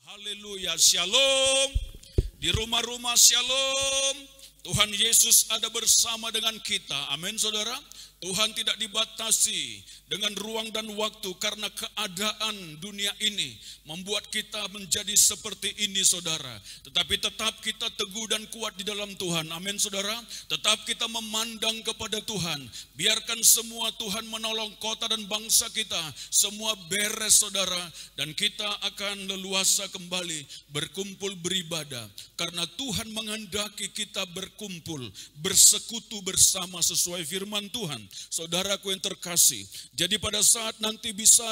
Haleluya, shalom. Di rumah-rumah shalom. Tuhan Yesus ada bersama dengan kita. Amin saudara. Tuhan tidak dibatasi dengan ruang dan waktu karena keadaan dunia ini membuat kita menjadi seperti ini saudara. Tetapi tetap kita teguh dan kuat di dalam Tuhan. Amin saudara. Tetap kita memandang kepada Tuhan. Biarkan semua Tuhan menolong kota dan bangsa kita. Semua beres saudara. Dan kita akan leluasa kembali berkumpul beribadah. Karena Tuhan menghendaki kita berkumpul, bersekutu bersama sesuai firman Tuhan. Saudaraku yang terkasih, jadi pada saat nanti bisa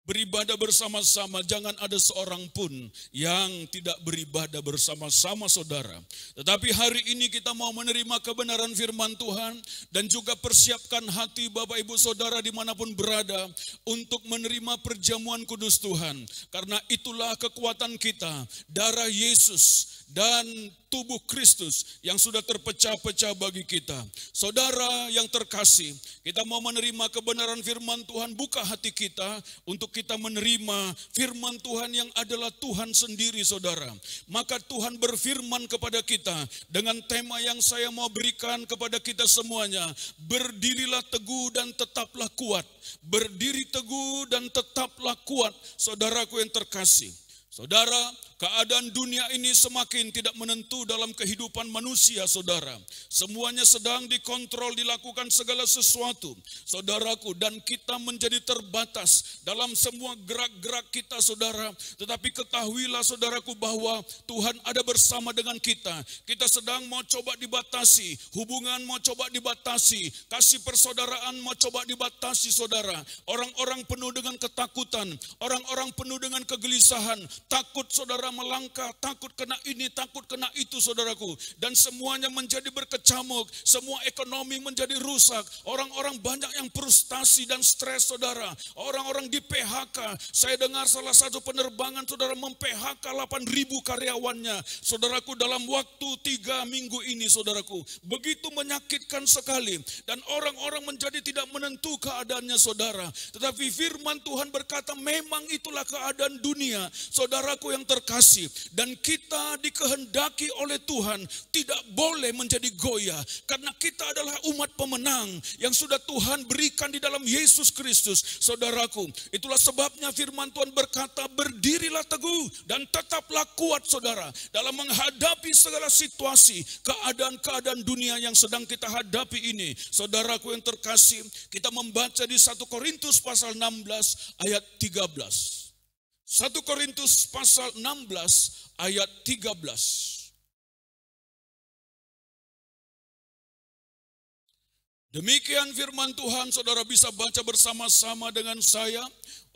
beribadah bersama-sama, jangan ada seorang pun yang tidak beribadah bersama-sama saudara. Tetapi hari ini kita mau menerima kebenaran firman Tuhan dan juga persiapkan hati Bapak Ibu Saudara dimanapun berada untuk menerima perjamuan kudus Tuhan. Karena itulah kekuatan kita, darah Yesus dan tubuh Kristus yang sudah terpecah-pecah bagi kita. Saudara yang terkasih, kita mau menerima kebenaran firman Tuhan, buka hati kita untuk kita menerima firman Tuhan yang adalah Tuhan sendiri saudara. Maka Tuhan berfirman kepada kita dengan tema yang saya mau berikan kepada kita semuanya. Berdirilah teguh dan tetaplah kuat. Berdiri teguh dan tetaplah kuat, saudaraku yang terkasih. Saudara, keadaan dunia ini semakin tidak menentu dalam kehidupan manusia, saudara. Semuanya sedang dikontrol, dilakukan segala sesuatu, saudaraku. Dan kita menjadi terbatas dalam semua gerak-gerak kita, saudara. Tetapi ketahuilah, saudaraku, bahwa Tuhan ada bersama dengan kita. Kita sedang mau coba dibatasi, hubungan mau coba dibatasi, kasih persaudaraan mau coba dibatasi, saudara. Orang-orang penuh dengan ketakutan, orang-orang penuh dengan kegelisahan, takut saudara melangkah, takut kena ini, takut kena itu saudaraku. Dan semuanya menjadi berkecamuk, semua ekonomi menjadi rusak. Orang-orang banyak yang frustasi dan stres saudara. Orang-orang di PHK. Saya dengar salah satu penerbangan saudara mem-PHK 8.000 karyawannya. Saudaraku dalam waktu 3 minggu ini saudaraku. Begitu menyakitkan sekali. Dan orang-orang menjadi tidak menentu keadaannya saudara. Tetapi firman Tuhan berkata memang itulah keadaan dunia. Saudaraku yang terkasih, dan kita dikehendaki oleh Tuhan tidak boleh menjadi goyah, karena kita adalah umat pemenang yang sudah Tuhan berikan di dalam Yesus Kristus. Saudaraku, itulah sebabnya firman Tuhan berkata, berdirilah teguh dan tetaplah kuat saudara, dalam menghadapi segala situasi, keadaan-keadaan dunia yang sedang kita hadapi ini. Saudaraku yang terkasih, kita membaca di 1 Korintus pasal 16 ayat 13. 1 Korintus pasal 16 ayat 13. Demikian firman Tuhan, saudara bisa baca bersama-sama dengan saya.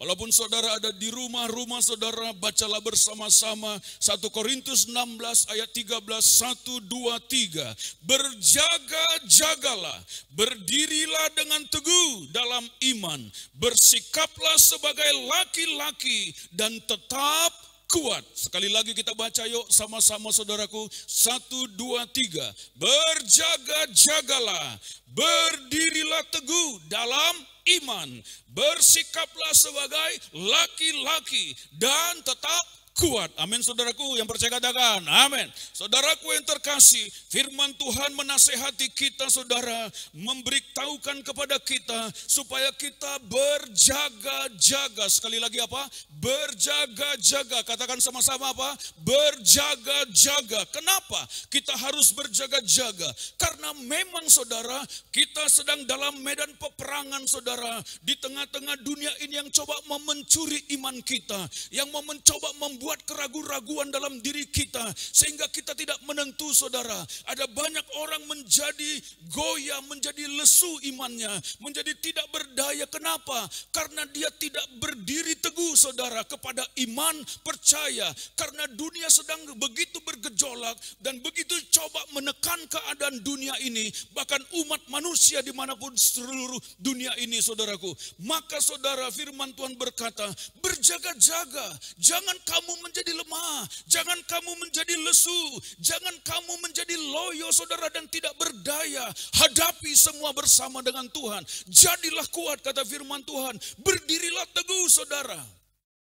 Walaupun saudara ada di rumah-rumah saudara, bacalah bersama-sama 1 Korintus 16 ayat 13, 1, 2, 3. Berjaga-jagalah, berdirilah dengan teguh dalam iman, bersikaplah sebagai laki-laki dan tetap kuat. Sekali lagi kita baca yuk sama-sama saudaraku. 1, 2, 3. Berjaga-jagalah, berdirilah teguh dalam iman, bersikaplah sebagai laki-laki dan tetap kuat. Amin saudaraku yang percaya katakan amin. Saudaraku yang terkasih, firman Tuhan menasehati kita saudara, memberitahukan kepada kita supaya kita berjaga-jaga. Sekali lagi apa? Berjaga-jaga. Katakan sama-sama apa? Berjaga-jaga. Kenapa kita harus berjaga-jaga? Karena memang saudara, kita sedang dalam medan peperangan saudara, di tengah-tengah dunia ini yang coba mencuri iman kita, yang mencoba membuat keraguan-raguan dalam diri kita sehingga kita tidak menentu saudara. Ada banyak orang menjadi goyah, menjadi lesu imannya, menjadi tidak berdaya. Kenapa? Karena dia tidak berdiri teguh saudara kepada iman percaya. Karena dunia sedang begitu bergejolak dan begitu coba menekan keadaan dunia ini, bahkan umat manusia dimanapun seluruh dunia ini saudaraku. Maka saudara, firman Tuhan berkata, berjaga-jaga, jangan kamu menjadi lemah, jangan kamu menjadi lesu, jangan kamu menjadi loyo saudara dan tidak berdaya. Hadapi semua bersama dengan Tuhan. Jadilah kuat kata firman Tuhan. Berdirilah teguh saudara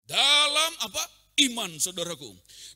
dalam apa? iman, saudaraku.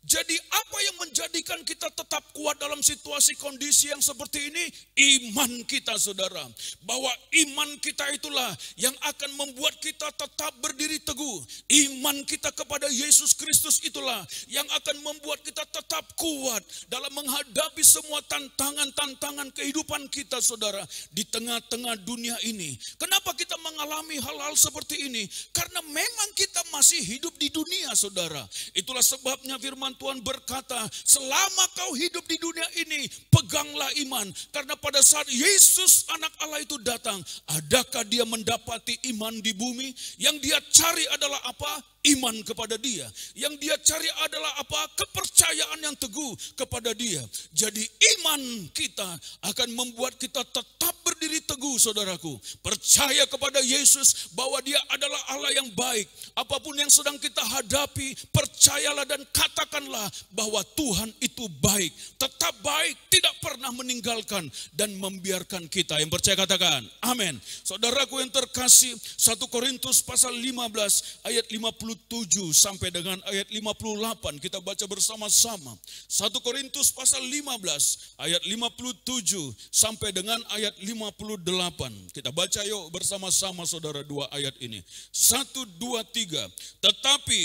Jadi apa yang menjadikan kita tetap kuat dalam situasi kondisi yang seperti ini? Iman kita, saudara. Bahwa iman kita itulah yang akan membuat kita tetap berdiri teguh. Iman kita kepada Yesus Kristus itulah yang akan membuat kita tetap kuat dalam menghadapi semua tantangan-tantangan kehidupan kita, saudara. Di tengah-tengah dunia ini. Kenapa kita mengalami hal-hal seperti ini? Karena memang kita masih hidup di dunia, saudara. Itulah sebabnya firman Tuhan berkata, selama kau hidup di dunia ini, peganglah iman. Karena pada saat Yesus anak Allah itu datang, adakah dia mendapati iman di bumi? Yang dia cari adalah apa? Iman kepada dia. Yang dia cari adalah apa? Kepercayaan yang teguh kepada dia. Jadi iman kita akan membuat kita tetap berdiri teguh, saudaraku. Percaya kepada Yesus bahwa dia adalah Allah yang baik. Apapun yang sedang kita hadapi, percayalah dan katakanlah bahwa Tuhan itu baik. Tetap baik, tidak pernah meninggalkan dan membiarkan kita. Yang percaya katakan, amin. Saudaraku yang terkasih, 1 Korintus pasal 15 ayat 57 sampai dengan ayat 58 kita baca bersama-sama. 1 Korintus pasal 15 ayat 57 sampai dengan ayat 58. Kita baca yuk bersama-sama, saudara, dua ayat ini. 1, 2, 3. Tetapi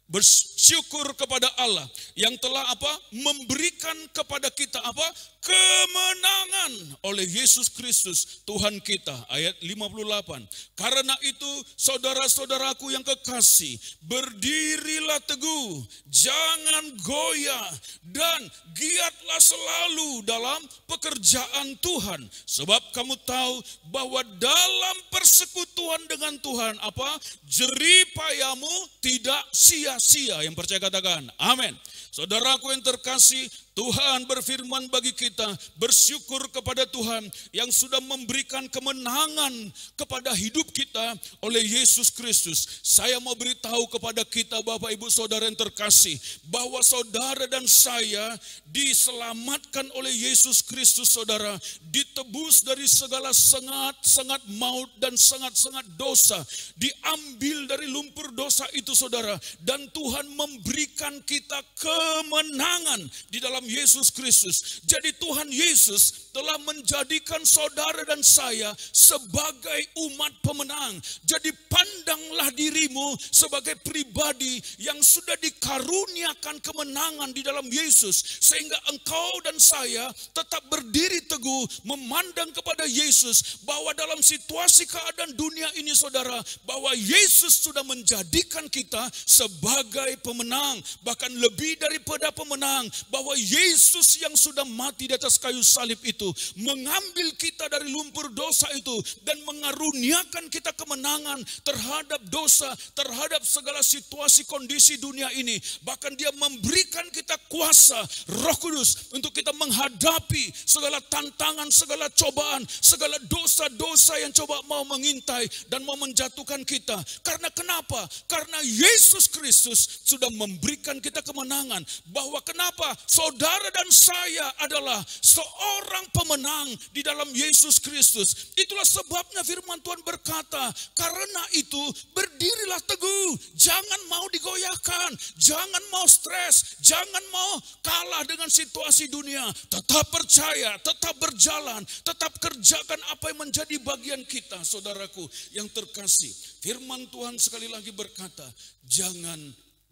bersyukur kepada Allah yang telah apa? Memberikan kepada kita apa? Kemenangan oleh Yesus Kristus Tuhan kita. Ayat 58. Karena itu saudara-saudaraku yang kekasih, berdirilah teguh, jangan goyah, dan giatlah selalu dalam pekerjaan Tuhan. Sebab kamu tahu bahwa dalam persekutuan dengan Tuhan apa? Jerih payamu tidak sia-sia. Yang percaya katakan, amin. Saudaraku yang terkasih, Tuhan berfirman bagi kita, bersyukur kepada Tuhan yang sudah memberikan kemenangan kepada hidup kita oleh Yesus Kristus. Saya mau beritahu kepada kita, Bapak Ibu Saudara yang terkasih, bahwa saudara dan saya diselamatkan oleh Yesus Kristus, saudara. Ditebus dari segala sengat maut dan sengat dosa. Diambil dari lumpur dosa itu, saudara. Dan Tuhan memberikan kita kemenangan di dalam Yesus Kristus. Jadi Tuhan Yesus telah menjadikan saudara dan saya sebagai umat pemenang. Jadi pandanglah dirimu sebagai pribadi yang sudah dikaruniakan kemenangan di dalam Yesus. Sehingga engkau dan saya tetap berdiri teguh memandang kepada Yesus. Bahwa dalam situasi keadaan dunia ini, saudara, bahwa Yesus sudah menjadikan kita sebagai pemenang. Bahkan lebih daripada pemenang, bahwa Yesus yang sudah mati di atas kayu salib itu mengambil kita dari lumpur dosa itu dan mengaruniakan kita kemenangan terhadap dosa, terhadap segala situasi kondisi dunia ini. Bahkan dia memberikan kita kuasa Roh Kudus untuk kita menghadapi segala tantangan, segala cobaan, segala dosa-dosa yang coba mau mengintai dan mau menjatuhkan kita. Karena kenapa? Karena Yesus Kristus sudah memberikan kita kemenangan. Bahwa kenapa? Saudara dan saya adalah seorang pemenang di dalam Yesus Kristus. Itulah sebabnya firman Tuhan berkata, karena itu berdirilah teguh, jangan mau digoyahkan, jangan mau stres, jangan mau kalah dengan situasi dunia. Tetap percaya, tetap berjalan, tetap kerjakan apa yang menjadi bagian kita, saudaraku yang terkasih. Firman Tuhan sekali lagi berkata, jangan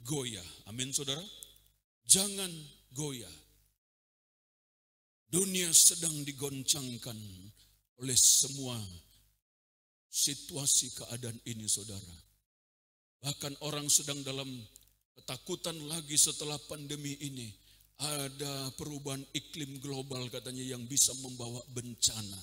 goyah. Amin, saudara. Jangan goyah. Dunia sedang digoncangkan oleh semua situasi keadaan ini, saudara. Bahkan orang sedang dalam ketakutan lagi setelah pandemi ini. Ada perubahan iklim global katanya yang bisa membawa bencana.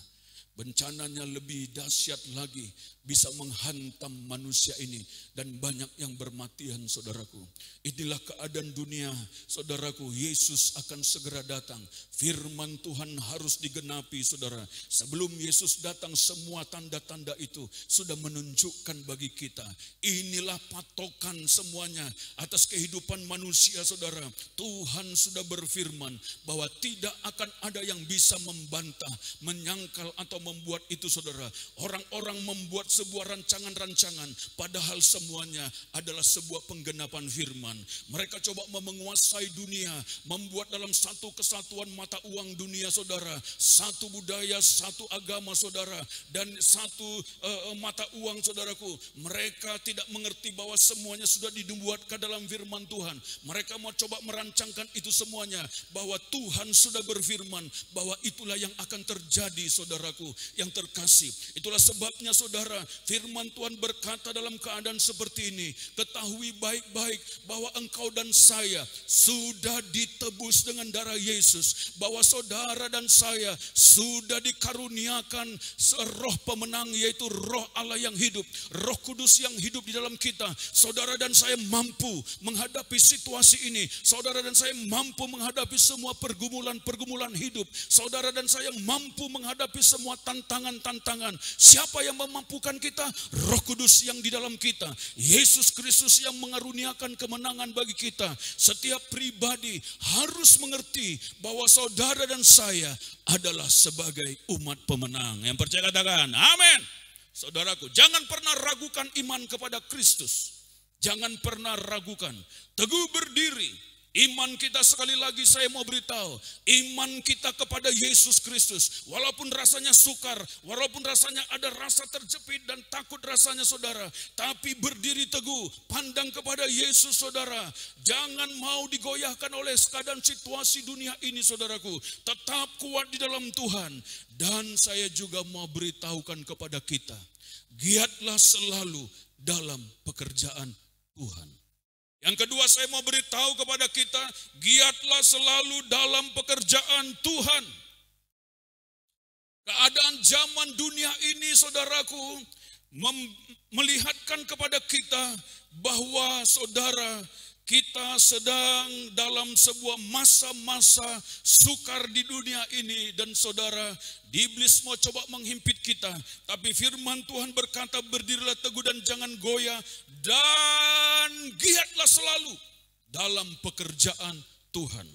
Bencananya lebih dahsyat lagi, bisa menghantam manusia ini dan banyak yang bermatian, saudaraku. Inilah keadaan dunia, saudaraku. Yesus akan segera datang. Firman Tuhan harus digenapi, saudara. Sebelum Yesus datang, semua tanda-tanda itu sudah menunjukkan bagi kita. Inilah patokan semuanya atas kehidupan manusia, saudara. Tuhan sudah berfirman bahwa tidak akan ada yang bisa membantah, menyangkal atau membuat itu saudara. Orang-orang membuat sebuah rancangan-rancangan, padahal semuanya adalah sebuah penggenapan firman. Mereka coba menguasai dunia, membuat dalam satu kesatuan mata uang dunia saudara, satu budaya, satu agama saudara, dan satu mata uang saudaraku. Mereka tidak mengerti bahwa semuanya sudah dibuatkan dalam firman Tuhan. Mereka mau coba merancangkan itu semuanya, bahwa Tuhan sudah berfirman bahwa itulah yang akan terjadi saudaraku yang terkasih. Itulah sebabnya saudara, firman Tuhan berkata dalam keadaan seperti ini, ketahui baik-baik bahwa engkau dan saya sudah ditebus dengan darah Yesus, bahwa saudara dan saya sudah dikaruniakan roh pemenang, yaitu roh Allah yang hidup, Roh Kudus yang hidup di dalam kita. Saudara dan saya mampu menghadapi situasi ini. Saudara dan saya mampu menghadapi semua pergumulan hidup. Saudara dan saya mampu menghadapi semua tantangan-tantangan. Siapa yang memampukan kita? Roh Kudus yang di dalam kita. Yesus Kristus yang mengaruniakan kemenangan bagi kita. Setiap pribadi harus mengerti bahwa saudara dan saya adalah sebagai umat pemenang. Yang percaya katakan, amin. Saudaraku, jangan pernah ragukan iman kepada Kristus. Jangan pernah ragukan. Teguh berdiri. Iman kita, sekali lagi saya mau beritahu, iman kita kepada Yesus Kristus, walaupun rasanya sukar, walaupun rasanya ada rasa terjepit dan takut rasanya saudara, tapi berdiri teguh, pandang kepada Yesus saudara. Jangan mau digoyahkan oleh keadaan situasi dunia ini saudaraku. Tetap kuat di dalam Tuhan. Dan saya juga mau beritahukan kepada kita, giatlah selalu dalam pekerjaan Tuhan. Yang kedua saya mau beritahu kepada kita, giatlah selalu dalam pekerjaan Tuhan. Keadaan zaman dunia ini saudaraku melihatkan kepada kita bahwa saudara, kita sedang dalam sebuah masa-masa sukar di dunia ini. Dan saudara, iblis mau coba menghimpit kita. Tapi firman Tuhan berkata, berdirilah teguh dan jangan goyah. Dan giatlah selalu dalam pekerjaan Tuhan.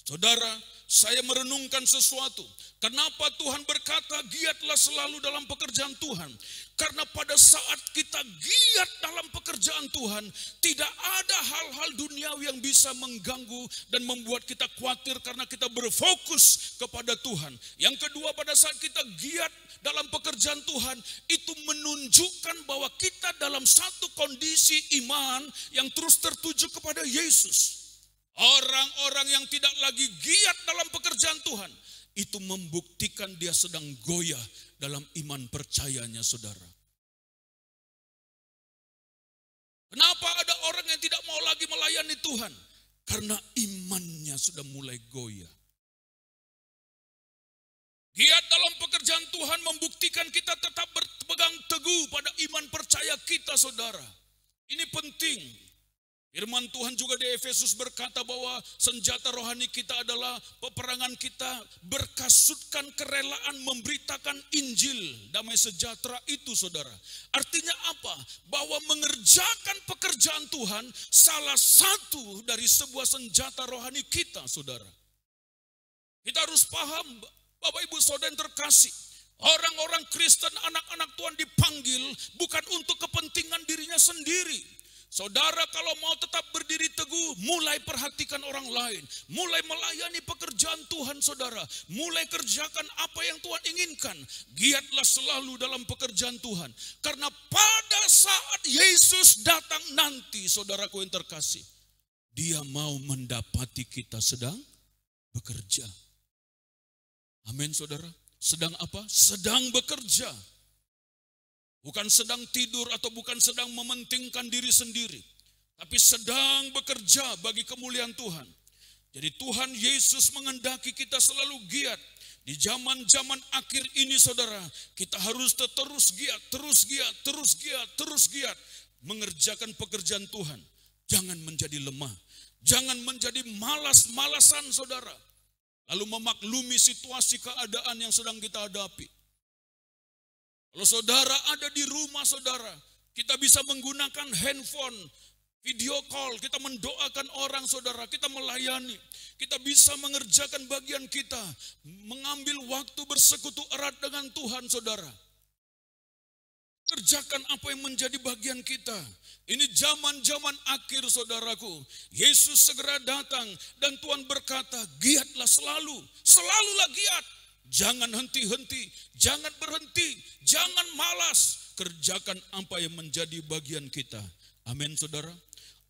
Saudara, saya merenungkan sesuatu. Kenapa Tuhan berkata giatlah selalu dalam pekerjaan Tuhan? Karena pada saat kita giat dalam pekerjaan Tuhan, tidak ada hal-hal duniawi yang bisa mengganggu dan membuat kita khawatir karena kita berfokus kepada Tuhan. Yang kedua, pada saat kita giat dalam pekerjaan Tuhan, itu menunjukkan bahwa kita dalam satu kondisi iman yang terus tertuju kepada Yesus. Orang-orang yang tidak lagi giat dalam pekerjaan Tuhan, itu membuktikan dia sedang goyah dalam iman percayanya saudara. Kenapa ada orang yang tidak mau lagi melayani Tuhan? Karena imannya sudah mulai goyah. Giat dalam pekerjaan Tuhan membuktikan kita tetap berpegang teguh pada iman percaya kita saudara. Ini penting. Firman Tuhan juga di Efesus berkata bahwa senjata rohani kita adalah peperangan kita berkasutkan kerelaan memberitakan Injil damai sejahtera itu saudara. Artinya apa? Bahwa mengerjakan pekerjaan Tuhan salah satu dari sebuah senjata rohani kita saudara. Kita harus paham Bapak Ibu Saudara yang terkasih. Orang-orang Kristen, anak-anak Tuhan dipanggil bukan untuk kepentingan dirinya sendiri. Saudara kalau mau tetap berdiri teguh, mulai perhatikan orang lain. Mulai melayani pekerjaan Tuhan saudara. Mulai kerjakan apa yang Tuhan inginkan. Giatlah selalu dalam pekerjaan Tuhan. Karena pada saat Yesus datang nanti, saudaraku yang terkasih, Dia mau mendapati kita sedang bekerja. Amin saudara. Sedang apa? Sedang bekerja. Bukan sedang tidur atau bukan sedang mementingkan diri sendiri. Tapi sedang bekerja bagi kemuliaan Tuhan. Jadi Tuhan Yesus menghendaki kita selalu giat. Di zaman-zaman akhir ini saudara, kita harus terus giat. Mengerjakan pekerjaan Tuhan. Jangan menjadi lemah. Jangan menjadi malas-malasan saudara. Lalu memaklumi situasi keadaan yang sedang kita hadapi. Kalau saudara ada di rumah saudara, kita bisa menggunakan handphone Video call, kita mendoakan orang saudara, kita melayani. Kita bisa mengerjakan bagian kita, mengambil waktu bersekutu erat dengan Tuhan saudara. Kerjakan apa yang menjadi bagian kita. Ini zaman-zaman akhir saudaraku. Yesus segera datang dan Tuhan berkata, giatlah selalu, selalulah giat. Jangan henti-henti, jangan berhenti, jangan malas. Kerjakan apa yang menjadi bagian kita. Amin saudara.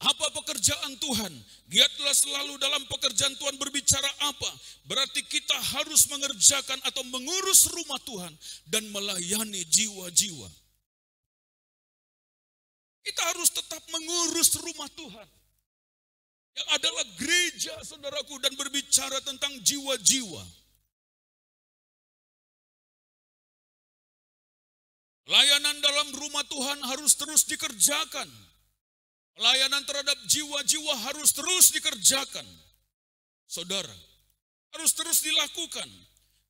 Apa pekerjaan Tuhan? Giatlah selalu dalam pekerjaan Tuhan. Berbicara apa? Berarti kita harus mengerjakan atau mengurus rumah Tuhan dan melayani jiwa-jiwa. Kita harus tetap mengurus rumah Tuhan. Yang adalah gereja saudaraku, dan berbicara tentang jiwa-jiwa. Layanan dalam rumah Tuhan harus terus dikerjakan. Pelayanan terhadap jiwa-jiwa harus terus dikerjakan. Saudara, harus terus dilakukan.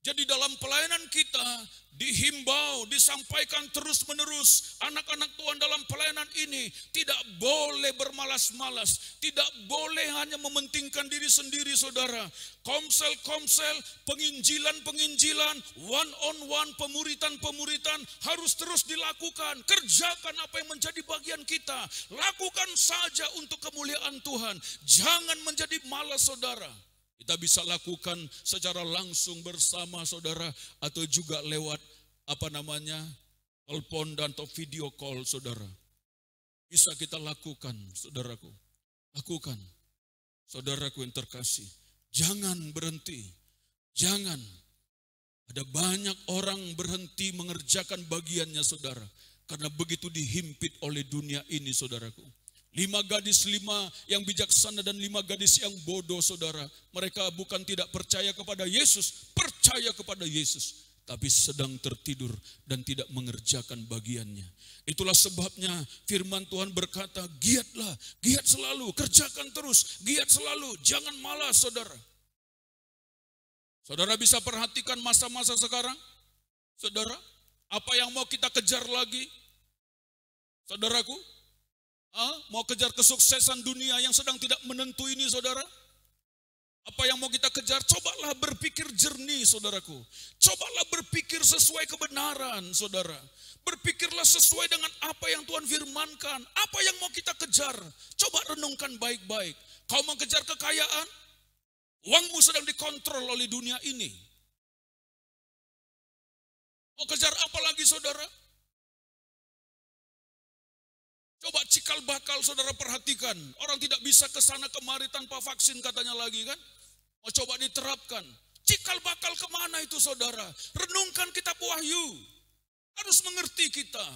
Jadi dalam pelayanan kita dihimbau, disampaikan terus-menerus. Anak-anak Tuhan dalam pelayanan ini tidak boleh bermalas-malas. Tidak boleh hanya mementingkan diri sendiri saudara. Komsel-komsel, penginjilan-penginjilan, one-on-one, pemuritan-pemuritan harus terus dilakukan. Kerjakan apa yang menjadi bagian kita. Lakukan saja untuk kemuliaan Tuhan. Jangan menjadi malas saudara. Kita bisa lakukan secara langsung bersama saudara atau juga lewat telepon dan atau video call saudara. Bisa kita lakukan saudaraku. Lakukan. Saudaraku yang terkasih. Jangan berhenti. Jangan. Ada banyak orang berhenti mengerjakan bagiannya saudara. Karena begitu dihimpit oleh dunia ini saudaraku. 5 gadis, 5 yang bijaksana dan 5 gadis yang bodoh saudara. Mereka bukan tidak percaya kepada Yesus, percaya kepada Yesus. Tapi sedang tertidur dan tidak mengerjakan bagiannya. Itulah sebabnya firman Tuhan berkata, giatlah, giat selalu, kerjakan terus, giat selalu, jangan malas saudara. Saudara bisa perhatikan masa-masa sekarang? Saudara, apa yang mau kita kejar lagi? Saudaraku? Mau kejar kesuksesan dunia yang sedang tidak menentu ini saudara? Apa yang mau kita kejar? Cobalah berpikir jernih saudaraku. Cobalah berpikir sesuai kebenaran saudara. Berpikirlah sesuai dengan apa yang Tuhan firmankan. Apa yang mau kita kejar? Coba renungkan baik-baik. Kau mau kejar kekayaan? Uangmu sedang dikontrol oleh dunia ini. Mau kejar apa lagi saudara? Coba cikal bakal saudara perhatikan. Orang tidak bisa ke sana kemari tanpa vaksin katanya lagi kan. Mau coba diterapkan. Cikal bakal kemana itu saudara? Renungkan kitab Wahyu. Harus mengerti kita.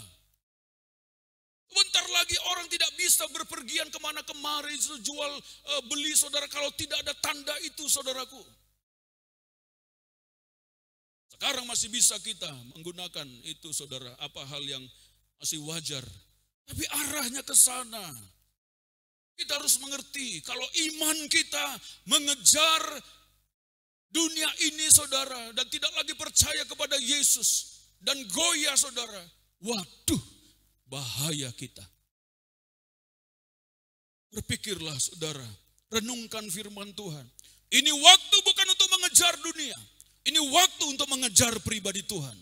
Sebentar lagi orang tidak bisa berpergian kemana kemari. Jual beli saudara kalau tidak ada tanda itu saudaraku. Sekarang masih bisa kita menggunakan itu saudara. Apa hal yang masih wajar. Tapi arahnya ke sana. Kita harus mengerti kalau iman kita mengejar dunia ini saudara dan tidak lagi percaya kepada Yesus dan goyah saudara. Waduh, bahaya kita. Berpikirlah saudara, renungkan firman Tuhan. Ini waktu bukan untuk mengejar dunia. Ini waktu untuk mengejar pribadi Tuhan.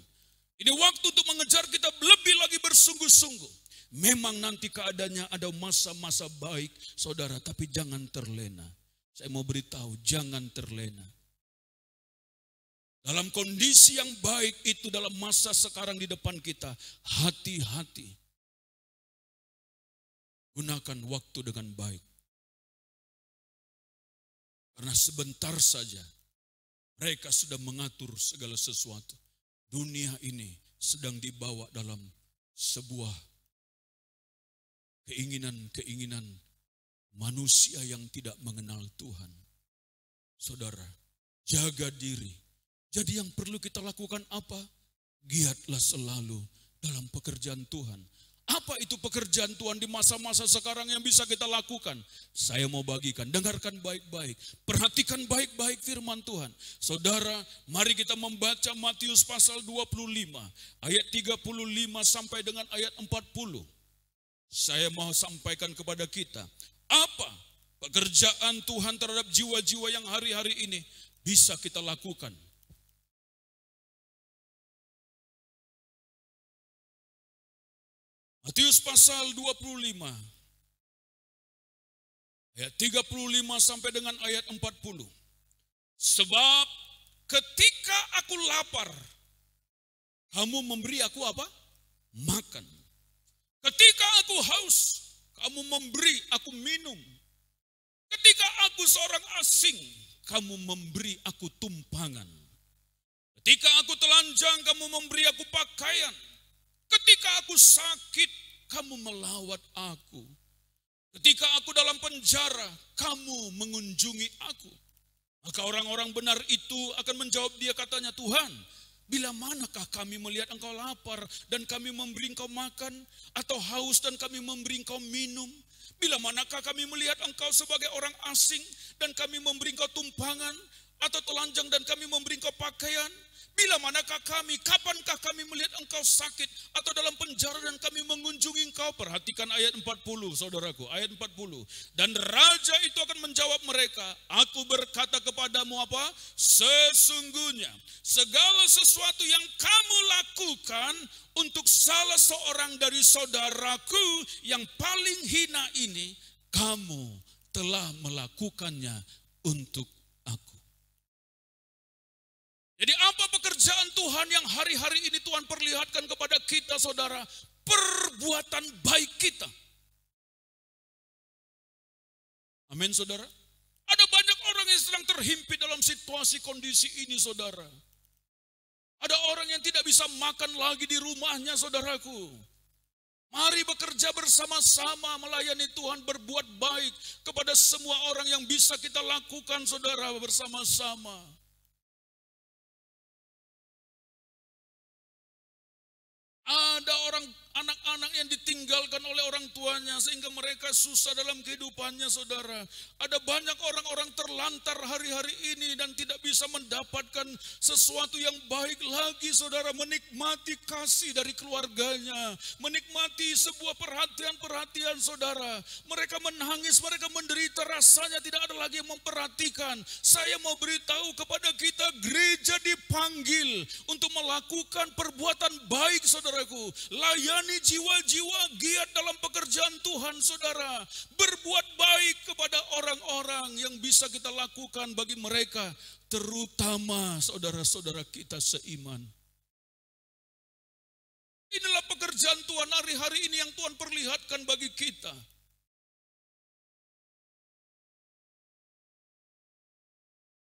Ini waktu untuk mengejar kita lebih lagi bersungguh-sungguh. Memang nanti keadaannya ada masa-masa baik, saudara, tapi jangan terlena. Saya mau beritahu, jangan terlena. Dalam kondisi yang baik itu, dalam masa sekarang di depan kita, hati-hati. Gunakan waktu dengan baik. Karena sebentar saja, mereka sudah mengatur segala sesuatu. Dunia ini sedang dibawa dalam sebuah keinginan-keinginan manusia yang tidak mengenal Tuhan. Saudara, jaga diri. Jadi yang perlu kita lakukan apa? Giatlah selalu dalam pekerjaan Tuhan. Apa itu pekerjaan Tuhan di masa-masa sekarang yang bisa kita lakukan? Saya mau bagikan, dengarkan baik-baik. Perhatikan baik-baik firman Tuhan. Saudara, mari kita membaca Matius pasal 25, ayat 35 sampai dengan ayat 40. Saya mau sampaikan kepada kita, apa pekerjaan Tuhan terhadap jiwa-jiwa yang hari-hari ini bisa kita lakukan. Matius pasal 25, ayat 35 sampai dengan ayat 40. Sebab ketika aku lapar, kamu memberi aku apa? Makan. Ketika aku haus, kamu memberi aku minum. Ketika aku seorang asing, kamu memberi aku tumpangan. Ketika aku telanjang, kamu memberi aku pakaian. Ketika aku sakit, kamu melawat aku. Ketika aku dalam penjara, kamu mengunjungi aku. Maka orang-orang benar itu akan menjawab dia, katanya, Tuhan, bila manakah kami melihat engkau lapar dan kami memberi engkau makan, atau haus dan kami memberi engkau minum? Bila manakah kami melihat engkau sebagai orang asing dan kami memberi engkau tumpangan, atau telanjang dan kami memberi engkau pakaian? Bila manakah kami, kapankah kami melihat engkau sakit atau dalam penjara dan kami mengunjungi engkau? Perhatikan ayat 40, saudaraku, ayat 40. Dan raja itu akan menjawab mereka, aku berkata kepadamu apa? Sesungguhnya segala sesuatu yang kamu lakukan untuk salah seorang dari saudaraku yang paling hina ini, kamu telah melakukannya untuk aku. Jadi apa pekerjaan Tuhan yang hari-hari ini Tuhan perlihatkan kepada kita, saudara? Perbuatan baik kita. Amin, saudara. Ada banyak orang yang sedang terhimpit dalam situasi kondisi ini, saudara. Ada orang yang tidak bisa makan lagi di rumahnya, saudaraku. Mari bekerja bersama-sama melayani Tuhan, berbuat baik kepada semua orang yang bisa kita lakukan, saudara, bersama-sama. Ada orang, anak-anak yang ditinggalkan oleh orang tuanya sehingga mereka susah dalam kehidupannya, saudara. Ada banyak orang-orang terlantar hari-hari ini dan tidak bisa mendapatkan sesuatu yang baik lagi, saudara. Menikmati kasih dari keluarganya, menikmati sebuah perhatian-perhatian, saudara. Mereka menangis, mereka menderita, rasanya tidak ada lagi yang memperhatikan. Saya mau beritahu kepada kita, gereja dipanggil untuk melakukan perbuatan baik, saudaraku. Layani jiwa-jiwa giat dalam pekerjaan Tuhan, saudara. Berbuat baik kepada orang-orang yang bisa kita lakukan bagi mereka, terutama saudara-saudara kita seiman. Inilah pekerjaan Tuhan hari-hari ini yang Tuhan perlihatkan bagi kita.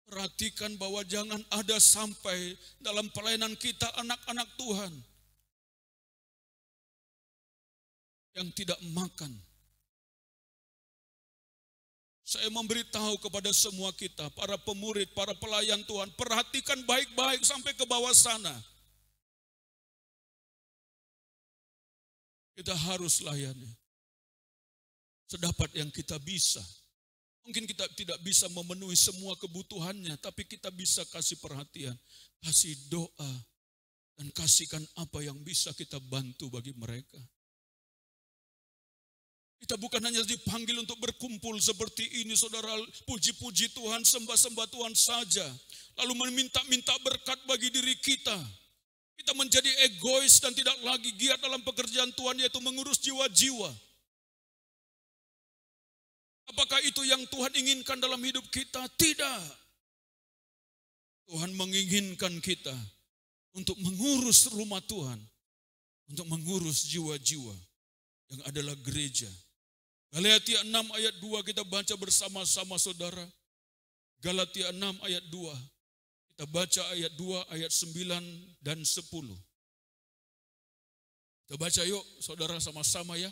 Perhatikan bahwa jangan ada sampai dalam pelayanan kita anak-anak Tuhan yang tidak makan. Saya memberitahu kepada semua kita, para pemurid, para pelayan Tuhan, perhatikan baik-baik sampai ke bawah sana. Kita harus layani sedapat yang kita bisa. Mungkin kita tidak bisa memenuhi semua kebutuhannya, tapi kita bisa kasih perhatian, kasih doa, dan kasihkan apa yang bisa kita bantu bagi mereka. Kita bukan hanya dipanggil untuk berkumpul seperti ini, saudara, puji-puji Tuhan, sembah-sembah Tuhan saja, lalu meminta-minta berkat bagi diri kita. Kita menjadi egois dan tidak lagi giat dalam pekerjaan Tuhan, yaitu mengurus jiwa-jiwa. Apakah itu yang Tuhan inginkan dalam hidup kita? Tidak. Tuhan menginginkan kita untuk mengurus rumah Tuhan, untuk mengurus jiwa-jiwa yang adalah gereja. Galatia 6 ayat 2 kita baca bersama-sama, saudara. Galatia 6 ayat 2. Kita baca ayat 2, ayat 9 dan 10. Kita baca yuk, saudara, sama-sama ya.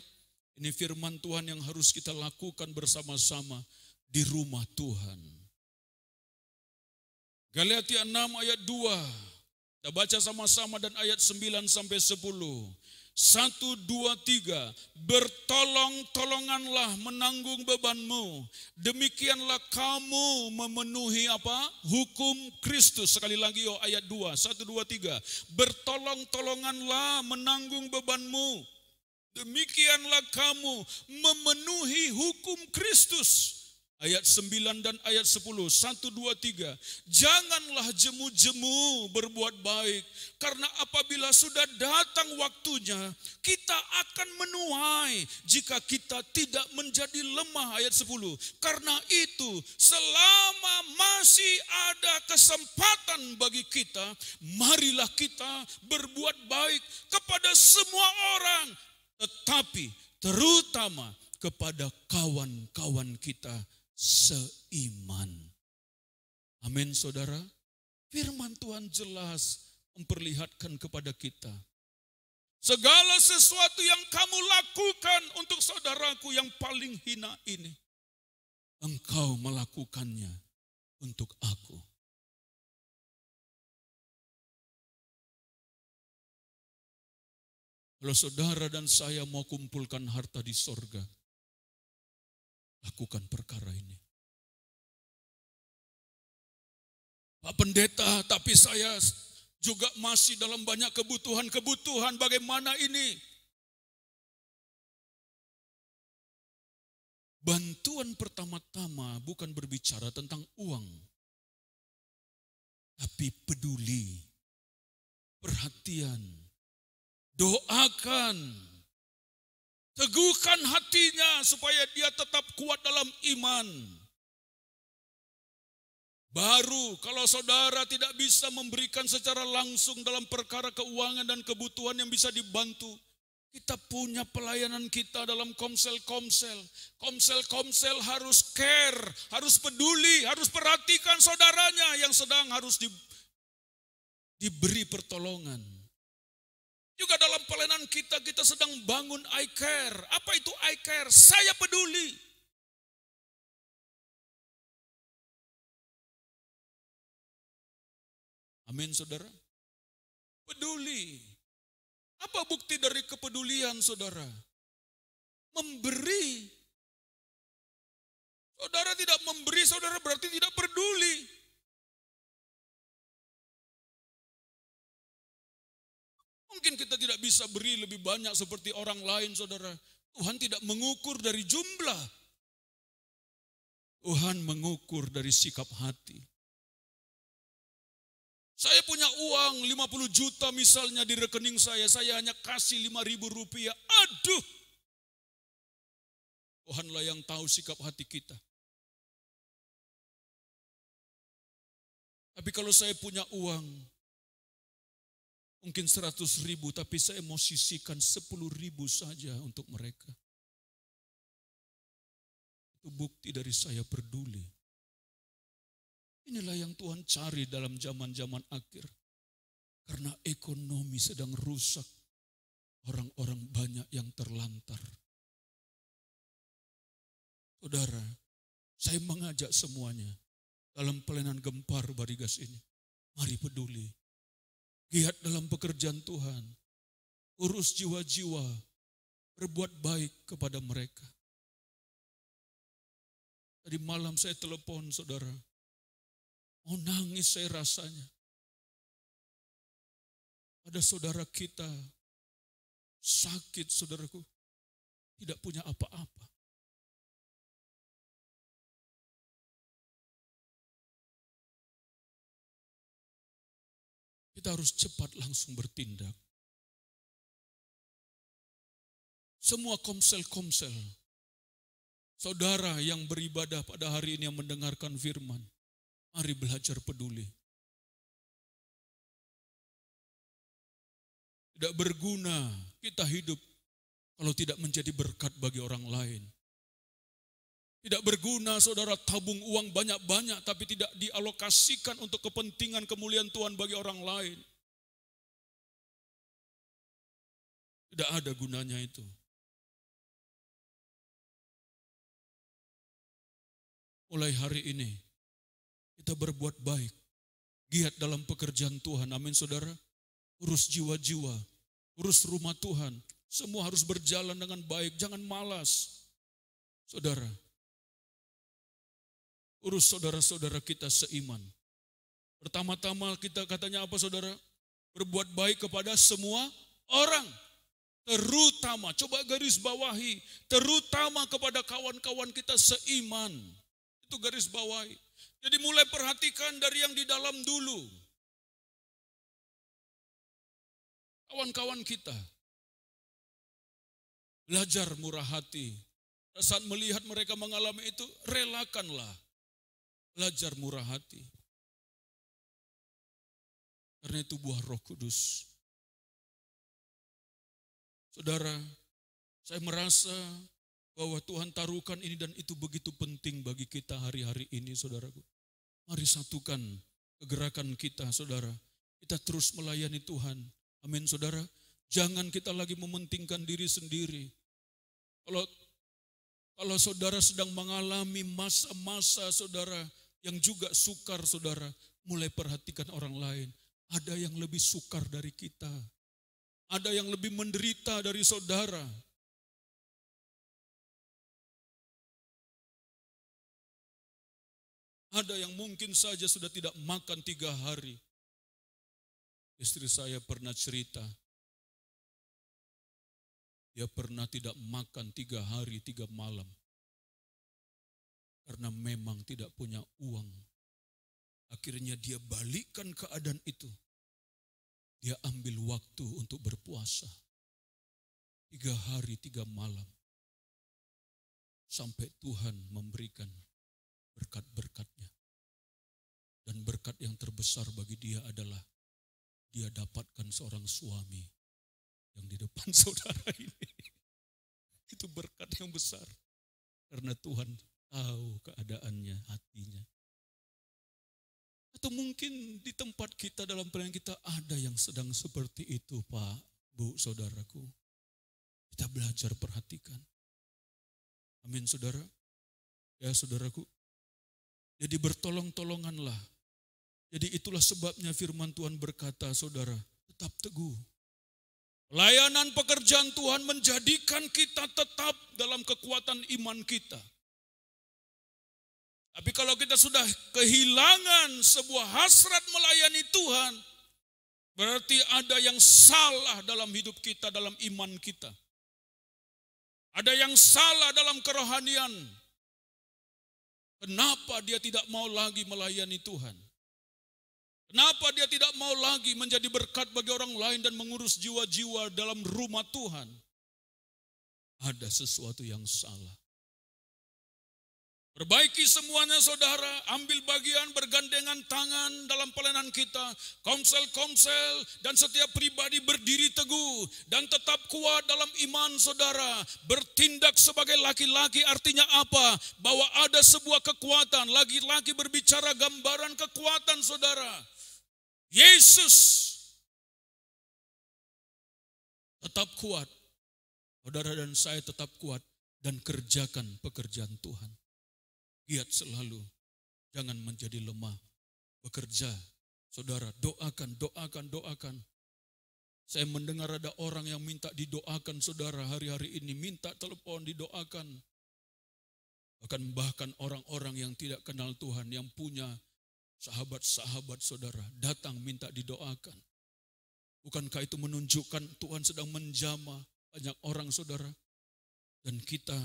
Ini firman Tuhan yang harus kita lakukan bersama-sama di rumah Tuhan. Galatia 6 ayat 2. Kita baca sama-sama dan ayat 9 sampai 10. 1, 2, 3. Bertolong-tolonganlah menanggung bebanmu. Demikianlah kamu memenuhi apa? Hukum Kristus. Sekali lagi yo, ayat 2. 1, 2, 3. Bertolong-tolonganlah menanggung bebanmu. demikianlah kamu memenuhi hukum Kristus. Ayat 9 dan ayat 10, 1, 2, 3. Janganlah jemu-jemu berbuat baik, karena apabila sudah datang waktunya, kita akan menuai jika kita tidak menjadi lemah. Ayat 10. Karena itu, selama masih ada kesempatan bagi kita, marilah kita berbuat baik kepada semua orang, tetapi terutama kepada kawan-kawan kita seiman. Amin, saudara. Firman Tuhan jelas memperlihatkan kepada kita, segala sesuatu yang kamu lakukan untuk saudaraku yang paling hina ini, engkau melakukannya untuk aku. Kalau saudara dan saya mau kumpulkan harta di sorga, lakukan perkara ini. Pak Pendeta, tapi saya juga masih dalam banyak kebutuhan. Bagaimana ini? Bantuan pertama-tama bukan berbicara tentang uang, tapi peduli, perhatian, doakan, teguhkan hatinya supaya dia tetap kuat dalam iman. Baru kalau saudara tidak bisa memberikan secara langsung dalam perkara keuangan dan kebutuhan yang bisa dibantu, kita punya pelayanan kita dalam komsel-komsel. Komsel-komsel harus care, harus peduli, harus perhatikan saudaranya yang sedang harus diberi pertolongan. Juga dalam pelayanan kita sedang bangun I care. Apa itu I care? Saya peduli. Amin, saudara. Peduli. Apa bukti dari kepedulian, saudara? Memberi. Saudara tidak memberi, saudara berarti tidak peduli. Mungkin kita tidak bisa beri lebih banyak seperti orang lain, saudara. Tuhan tidak mengukur dari jumlah. Tuhan mengukur dari sikap hati. Saya punya uang 50 juta misalnya di rekening saya hanya kasih 5.000 rupiah. Aduh. Tuhanlah yang tahu sikap hati kita. Tapi kalau saya punya uang, mungkin 100.000, tapi saya mau sisihkan 10.000 saja untuk mereka. Itu bukti dari saya peduli. Inilah yang Tuhan cari dalam zaman-zaman akhir. Karena ekonomi sedang rusak. Orang-orang banyak yang terlantar. Saudara, saya mengajak semuanya dalam pelayanan Gempar Barigas ini. Mari peduli. Giat dalam pekerjaan Tuhan. Urus jiwa-jiwa. Berbuat baik kepada mereka. Tadi malam saya telepon saudara. Oh, nangis saya rasanya. Ada saudara kita sakit, saudaraku. Tidak punya apa-apa. Kita harus cepat langsung bertindak. Semua komsel-komsel, saudara yang beribadah pada hari ini yang mendengarkan firman, mari belajar peduli. Tidak berguna kita hidup kalau tidak menjadi berkat bagi orang lain. Tidak berguna saudara tabung uang banyak-banyak tapi tidak dialokasikan untuk kepentingan kemuliaan Tuhan bagi orang lain. Tidak ada gunanya itu. Mulai hari ini kita berbuat baik, giat dalam pekerjaan Tuhan, amin saudara. Urus jiwa-jiwa, urus rumah Tuhan, semua harus berjalan dengan baik, jangan malas. Saudara, urus saudara-saudara kita seiman. Pertama-tama kita katanya apa saudara? Berbuat baik kepada semua orang, Terutama, coba garis bawahi, terutama kepada kawan-kawan kita seiman. Itu garis bawahi. Jadi mulai perhatikan dari yang di dalam dulu. Kawan-kawan kita. Belajar murah hati. Saat melihat mereka mengalami itu, relakanlah. Belajar murah hati. Karena itu buah Roh Kudus. Saudara, saya merasa bahwa Tuhan taruhkan ini dan itu begitu penting bagi kita hari-hari ini, saudaraku. Mari satukan kegerakan kita, saudara. Kita terus melayani Tuhan. Amin, saudara. Jangan kita lagi mementingkan diri sendiri. Kalau saudara sedang mengalami masa-masa saudara yang juga sukar, saudara, mulai perhatikan orang lain. Ada yang lebih sukar dari kita. Ada yang lebih menderita dari saudara. Ada yang mungkin saja sudah tidak makan 3 hari. Istri saya pernah cerita. Dia pernah tidak makan 3 hari 3 malam. Karena memang tidak punya uang. Akhirnya dia balikkan keadaan itu. Dia ambil waktu untuk berpuasa. 3 hari 3 malam. Sampai Tuhan memberikan berkat-berkatnya. Dan berkat yang terbesar bagi dia adalah dia dapatkan seorang suami yang di depan saudara ini. Itu berkat yang besar. Karena Tuhan tahu keadaannya, hatinya. Atau mungkin di tempat kita, dalam pelayanan kita ada yang sedang seperti itu, Pak, Bu, saudaraku. Kita belajar perhatikan. Amin, saudara. Ya, saudaraku. Jadi bertolong-tolonganlah. Jadi itulah sebabnya firman Tuhan berkata, saudara, tetap teguh. Pelayanan pekerjaan Tuhan menjadikan kita tetap dalam kekuatan iman kita. Tapi kalau kita sudah kehilangan sebuah hasrat melayani Tuhan, berarti ada yang salah dalam hidup kita, dalam iman kita. Ada yang salah dalam kerohanian. Kenapa dia tidak mau lagi melayani Tuhan? Kenapa dia tidak mau lagi menjadi berkat bagi orang lain dan mengurus jiwa-jiwa dalam rumah Tuhan? Ada sesuatu yang salah. Perbaiki semuanya, saudara, ambil bagian, bergandengan tangan dalam pelayanan kita, komsel-komsel dan setiap pribadi berdiri teguh dan tetap kuat dalam iman, saudara. Bertindak sebagai laki-laki artinya apa? Bahwa ada sebuah kekuatan, laki-laki berbicara gambaran kekuatan, saudara. Yesus tetap kuat, saudara, dan saya tetap kuat dan kerjakan pekerjaan Tuhan. Giat selalu, jangan menjadi lemah. Bekerja, saudara, doakan, doakan, doakan. Saya mendengar ada orang yang minta didoakan, saudara, hari-hari ini. Minta telepon, didoakan. Bahkan orang-orang yang tidak kenal Tuhan, yang punya sahabat-sahabat, saudara, datang minta didoakan. Bukankah itu menunjukkan Tuhan sedang menjamah banyak orang, saudara? Dan kita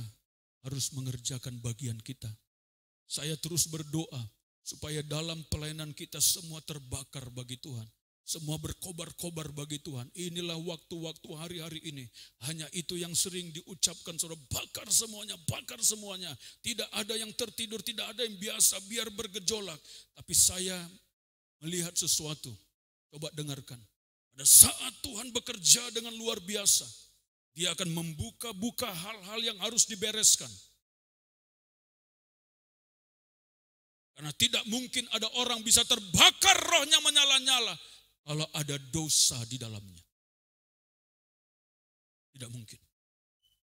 harus mengerjakan bagian kita. Saya terus berdoa supaya dalam pelayanan kita semua terbakar bagi Tuhan. Semua berkobar-kobar bagi Tuhan. Inilah waktu-waktu hari-hari ini. Hanya itu yang sering diucapkan, saudara, bakar semuanya, bakar semuanya. Tidak ada yang tertidur, tidak ada yang biasa, biar bergejolak. Tapi saya melihat sesuatu. Coba dengarkan. Pada saat Tuhan bekerja dengan luar biasa, Dia akan membuka-buka hal-hal yang harus dibereskan. Karena tidak mungkin ada orang bisa terbakar rohnya menyala-nyala kalau ada dosa di dalamnya. Tidak mungkin.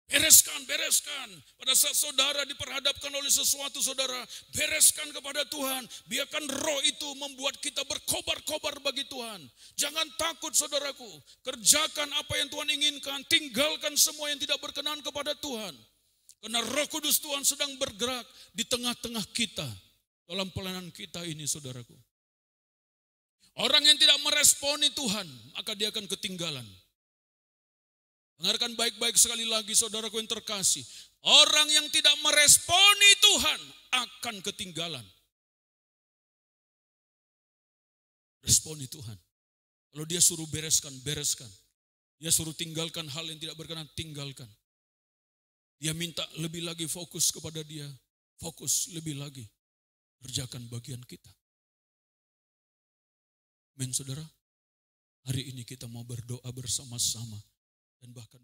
Bereskan, bereskan. Pada saat saudara diperhadapkan oleh sesuatu, saudara, bereskan kepada Tuhan. Biarkan roh itu membuat kita berkobar-kobar bagi Tuhan. Jangan takut, saudaraku. Kerjakan apa yang Tuhan inginkan. Tinggalkan semua yang tidak berkenan kepada Tuhan. Karena Roh Kudus Tuhan sedang bergerak di tengah-tengah kita. Dalam pelayanan kita ini, saudaraku. Orang yang tidak meresponi Tuhan, maka dia akan ketinggalan. Dengarkan baik-baik sekali lagi saudaraku yang terkasih. Orang yang tidak meresponi Tuhan akan ketinggalan. Responi Tuhan. Kalau dia suruh bereskan, bereskan. Dia suruh tinggalkan hal yang tidak berkenan, tinggalkan. Dia minta lebih lagi fokus kepada dia. Fokus lebih lagi. Kerjakan bagian kita. Amin saudara. Hari ini kita mau berdoa bersama-sama. Dan bahkan